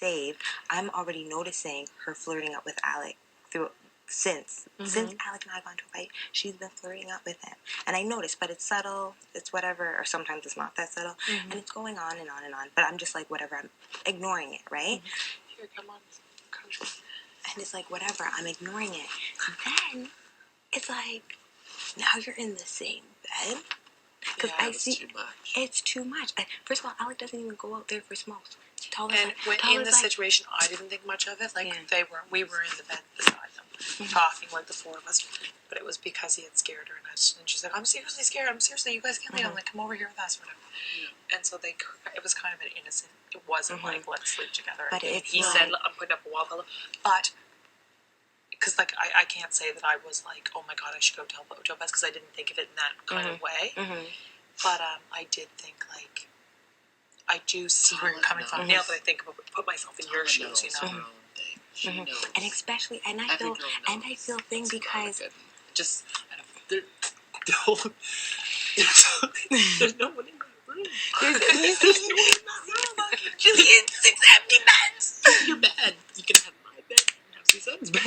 saved, I'm already noticing her flirting up with Alec since Alec and I got into a fight. She's been flirting up with him, and I noticed, but it's subtle, it's whatever, or sometimes it's not that subtle, and it's going on and on and on. But I'm just like, whatever, I'm ignoring it, right? Here, come on, coach. And it's like, whatever, I'm ignoring it. Then it's like, now you're in the same bed. Because I see too much. It's too much. First of all, Alec doesn't even go out there for smokes. In this situation, I didn't think much of it. We were in the bed beside them, talking like the four of us. But it was because he had scared her, and she's like, "I'm seriously scared. You guys can't leave. I'm like, come over here with us, whatever." Yeah. And so it was kind of an innocent. It wasn't like, let's sleep together. But he said, "I'm putting up a wall pillow," but. Because, I can't say that I was like, oh my god, I should go tell Topaz, because I didn't think of it in that kind of way. But I did think, I do see where you're coming from now that I think about put myself in your shoes, you know. She knows. And especially, and I feel thing because just there's no one in my room. There's no one in my room. Jillian, 6 empty beds. Your bed. You can have my bed. Son's bed.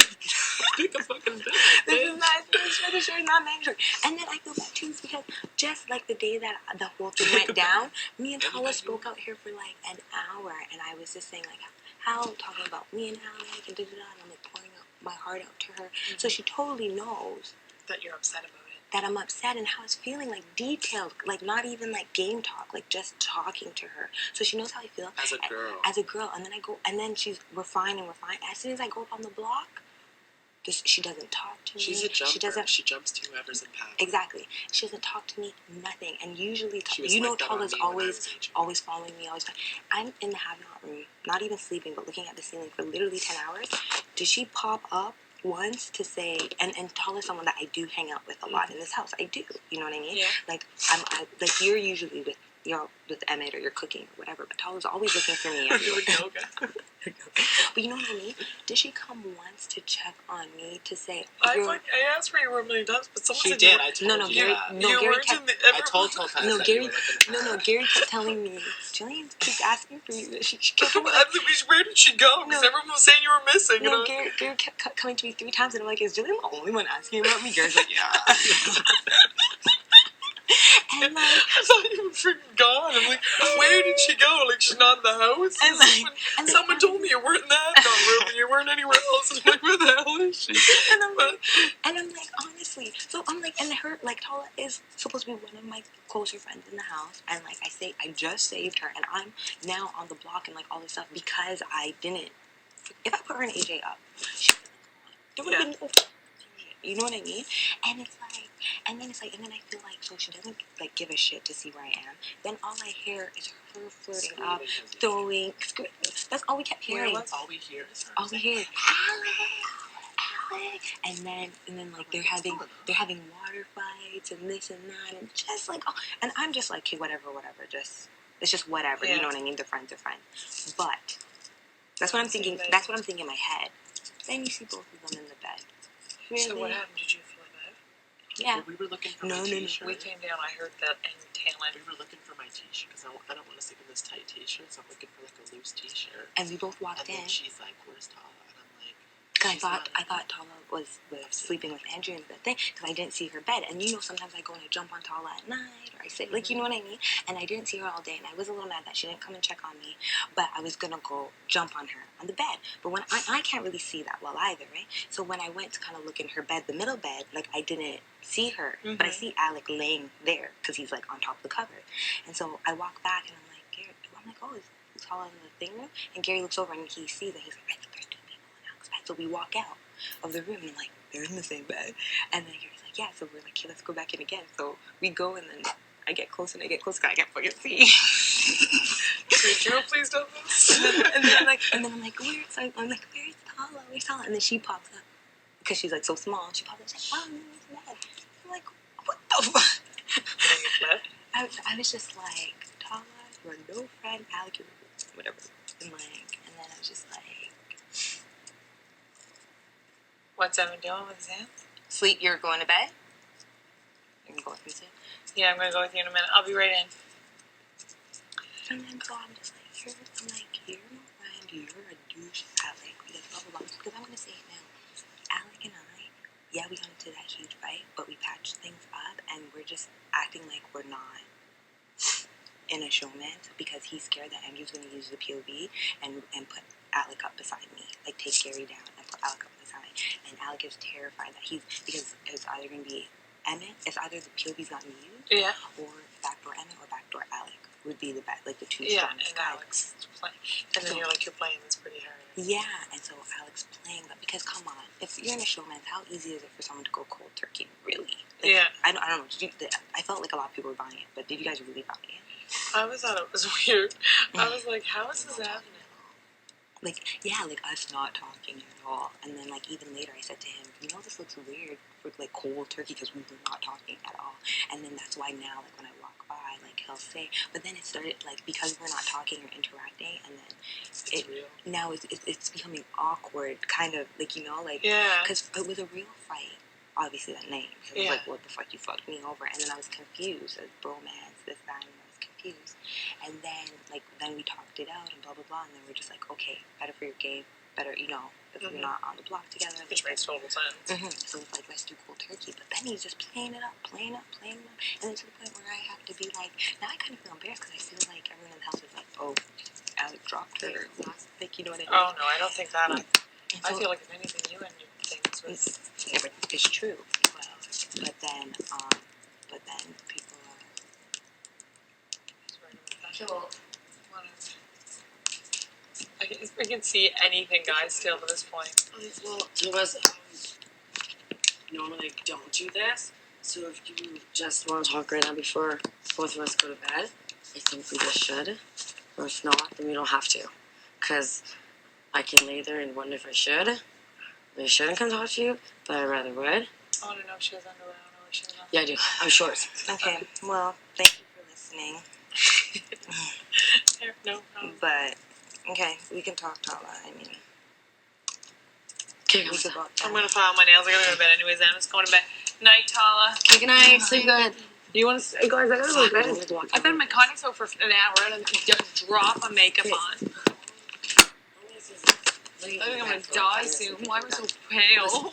Pick a fucking bed. This is not mandatory. And then I feel bad too because just like the day that the whole thing went down, me and Tala spoke out here for like an hour, and I was just saying like how talking about me and Alec and and I'm like pouring out my heart out to her, so she totally knows that you're upset about it. That I'm upset and how it's feeling, like detailed, like not even like game talk, like just talking to her. So she knows how I feel. As a girl. And then I go, and then we're fine. As soon as I go up on the block, she doesn't talk to me. She's a jumper. She jumps to whoever's in path. Exactly. She doesn't talk to me, nothing. And usually, Tala's always following me, I'm in the have-not room, not even sleeping, but looking at the ceiling for literally 10 hours. Does she pop up once to say, and Tala's someone that I do hang out with a lot in this house. I do. You know what I mean? Yeah. Like, like you're usually with Emmett or you're cooking or whatever, but Tala's always looking for me. But you know what I mean? Did she come once to check on me to say? I asked for you a million times, but someone said did. I told you. Gary kept. I told Topaz. Gary kept telling me. Jillian keeps asking for you. She kept where did she go? Because everyone was saying you were missing. No, Gary kept coming to me 3 times, and I'm like, is Jillian the only one asking about me? Gary's like, yeah. And like, I thought you were freaking gone. I'm like, where did she go? Like, she's not in the house? And someone told me you weren't in that room and you weren't anywhere else. I'm like, where the hell is she? And I'm like, honestly. So I'm like, and Tala is supposed to be one of my closer friends in the house. And like I just saved her. And I'm now on the block and like all this stuff because I didn't. If I put her and AJ up, there would have been no. You know what I mean? And it's like, and then I feel like, so she doesn't like give a shit to see where I am. Then all I hear is her flirting up, throwing. That's all we kept hearing. All we hear is her. All we hear, Alec. And then like they're having water fights and this and that and just like, and I'm just like, okay, whatever. It's just whatever. You know what I mean? They're friends. But that's what I'm thinking. That's what I'm thinking in my head. Then you see both of them in the bed. Really? So what happened? Did you feel bad? Yeah. Well, we were looking for my t-shirt. We came down, I heard that, and Talon. We were looking for my t-shirt, because I don't want to sleep in this tight t-shirt, so I'm looking for like a loose t-shirt. And we both walked in. And then she's like, where's Tala? And I'm like, I thought Tala was sleeping with Andrew in the thing, because I didn't see her bed. And sometimes I go and I jump on Tala at night, or I say, like, you know what I mean? And I didn't see her all day, and I was a little mad that she didn't come and check on me, but I was going to go jump on her on the bed. But when I can't really see that well either, right? So when I went to kind of look in her bed, the middle bed, like, I didn't see her, but I see Alec laying there, because he's, like, on top of the cover. And so I walk back, and I'm like, Gary, is Tala in the thing room? And Gary looks over, and he sees it. He's like, I think there's 2 people in Alec's bed. So we walk out of the room, and I'm like, they're in the same bed. And then Gary's like, yeah. So we're like, okay, let's go back in again. So we go, and then I get closer, and I can't fucking see. Could you please do this? and then I'm like, where's Tala? Where's Tala? And then she pops up, because she's like so small. She pops up, she's like, oh, no, he's mad. I'm like, what the fuck? I was just like, Tala, you're no friend, Alec, you're whatever. And then I was just like, what's Evan doing with his hands? Sleep, you're going to bed? You're going to go with me too? Yeah, I'm going to go with you in a minute. I'll be right in. And then so I'm just like, you're no friend, you're a in a showman because he's scared that Andrew's going to use the POV and put Alec up beside me. Like, take Gary down and put Alec up beside. And Alec is terrified that because it's either going to be Emmett, it's either the POV's not used, or backdoor Emmett or backdoor Alec would be the best, like the two strongest guys. Alex playing. And then you're playing this pretty hard. Yeah, and so Alex playing, but because come on, if you're in a showman, how easy is it for someone to go cold turkey, really? Like, I don't know, I felt like a lot of people were buying it, but did you guys really buy it? I always thought it was weird. I was like, how is this happening? Like, us not talking at all. And then, even later, I said to him, this looks weird for, cold turkey because we were not talking at all. And then that's why now, when I walk by, he'll say, but then it started, because we're not talking or interacting, and then now it's becoming awkward, kind of, because it was a real fight, obviously, that night. It was what the fuck, you fucked me over. And then I was confused, as bromance, this, that, and I was confused. And then, then we talked it out and blah, blah, blah, and then we're just okay, better for your game, better, if we're not on the block together. Which makes total sense. So it's let's do cold turkey. But then he's just playing it up. And then to the point where I have to be now I kind of feel embarrassed because I feel like everyone in the house is oh, Alec dropped her. You know what I mean? Oh, no, I don't think that. I feel like if anything, you and your things was... Yeah, but it's true. Well, but then people are... So, I can see anything, guys, still at this point. well, Topaz, normally I don't do this, so if you just want to talk right now before both of us go to bed, I think we just should. Or if not, then we don't have to. Because I can lay there and wonder if I should. I shouldn't come talk to you, but I rather would. I want to know if she has underwear. I don't know if she has underwear. Yeah, I do. I'm short. Okay, well, thank you for listening. No problem. But, okay, we can talk, Tala. I mean... Okay, I'm going to file my nails. I got to go to bed anyways. I'm just going to bed. Night, Tala. Okay, good night. Sleep good. Do you want to... Hey, guys, I got to go to bed. I've been in my cotton soap for an hour and just drop of makeup on. I think I'm going to die soon. Why am I so pale?